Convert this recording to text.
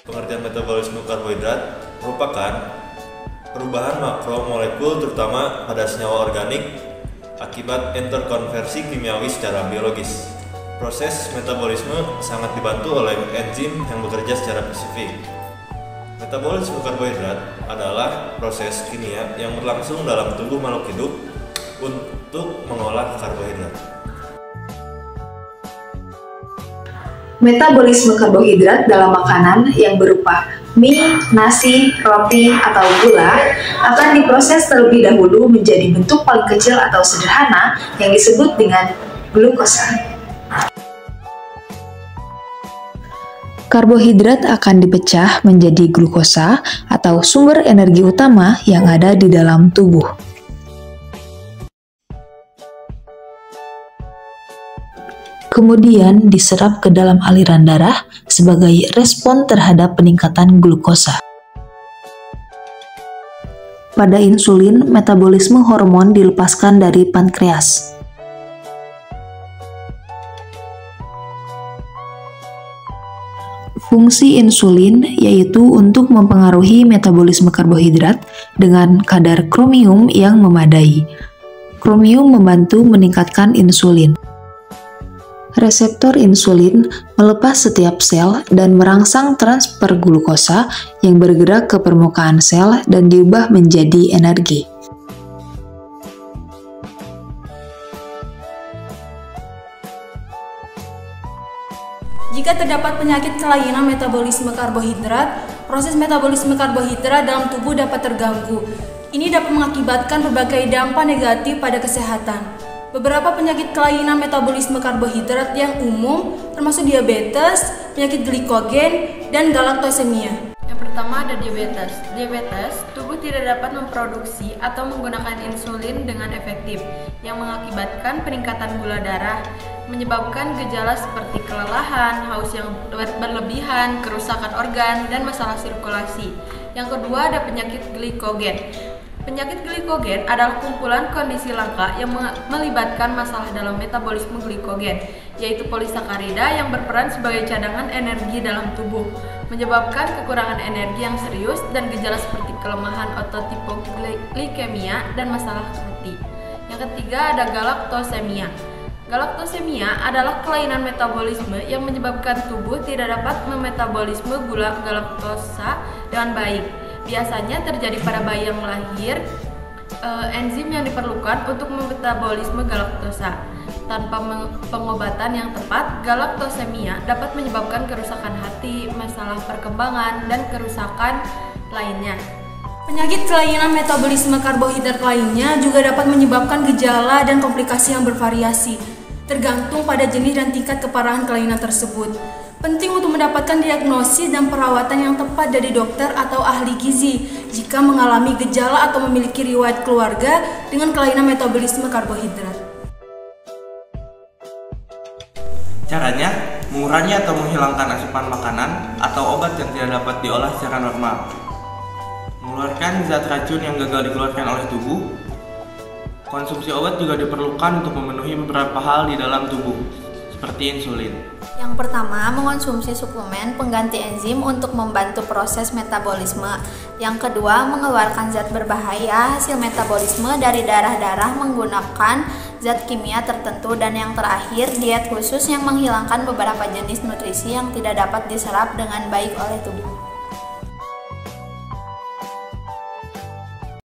Pengertian metabolisme karbohidrat merupakan perubahan makromolekul terutama pada senyawa organik akibat interkonversi kimiawi secara biologis. Proses metabolisme sangat dibantu oleh enzim yang bekerja secara spesifik. Metabolisme karbohidrat adalah proses kimia yang berlangsung dalam tubuh makhluk hidup untuk mengolah karbohidrat. Metabolisme karbohidrat dalam makanan yang berupa mie, nasi, roti, atau gula akan diproses terlebih dahulu menjadi bentuk paling kecil atau sederhana yang disebut dengan glukosa. Karbohidrat akan dipecah menjadi glukosa atau sumber energi utama yang ada di dalam tubuh. Kemudian diserap ke dalam aliran darah sebagai respon terhadap peningkatan glukosa. Pada insulin, metabolisme hormon dilepaskan dari pankreas. Fungsi insulin yaitu untuk mempengaruhi metabolisme karbohidrat dengan kadar kromium yang memadai. Kromium membantu meningkatkan insulin. Reseptor insulin melepas setiap sel dan merangsang transfer glukosa yang bergerak ke permukaan sel dan diubah menjadi energi. Jika terdapat penyakit kelainan metabolisme karbohidrat, proses metabolisme karbohidrat dalam tubuh dapat terganggu. Ini dapat mengakibatkan berbagai dampak negatif pada kesehatan. Beberapa penyakit kelainan metabolisme karbohidrat yang umum termasuk diabetes, penyakit glikogen, dan galaktosemia. Yang pertama ada diabetes. Diabetes, tubuh tidak dapat memproduksi atau menggunakan insulin dengan efektif, yang mengakibatkan peningkatan gula darah, menyebabkan gejala seperti kelelahan, haus yang berlebihan, kerusakan organ, dan masalah sirkulasi. Yang kedua ada penyakit glikogen. Penyakit glikogen adalah kumpulan kondisi langka yang melibatkan masalah dalam metabolisme glikogen, yaitu polisakarida yang berperan sebagai cadangan energi dalam tubuh, menyebabkan kekurangan energi yang serius dan gejala seperti kelemahan otot, hipoglikemia, dan masalah hati. Yang ketiga ada galaktosemia. Galaktosemia adalah kelainan metabolisme yang menyebabkan tubuh tidak dapat memetabolisme gula galaktosa dengan baik. Biasanya terjadi pada bayi yang lahir. Enzim yang diperlukan untuk memetabolisme galaktosa. Tanpa pengobatan yang tepat, galaktosemia dapat menyebabkan kerusakan hati, masalah perkembangan, dan kerusakan lainnya. Penyakit kelainan metabolisme karbohidrat lainnya juga dapat menyebabkan gejala dan komplikasi yang bervariasi, tergantung pada jenis dan tingkat keparahan kelainan tersebut. Penting untuk mendapatkan diagnosis dan perawatan yang tepat dari dokter atau ahli gizi jika mengalami gejala atau memiliki riwayat keluarga dengan kelainan metabolisme karbohidrat. Caranya, mengurangi atau menghilangkan asupan makanan atau obat yang tidak dapat diolah secara normal. Mengeluarkan zat racun yang gagal dikeluarkan oleh tubuh. Konsumsi obat juga diperlukan untuk memenuhi beberapa hal di dalam tubuh, seperti insulin. Yang pertama, mengonsumsi suplemen pengganti enzim untuk membantu proses metabolisme. Yang kedua, mengeluarkan zat berbahaya hasil metabolisme dari darah-darah menggunakan zat kimia tertentu. Dan yang terakhir, diet khusus yang menghilangkan beberapa jenis nutrisi yang tidak dapat diserap dengan baik oleh tubuh.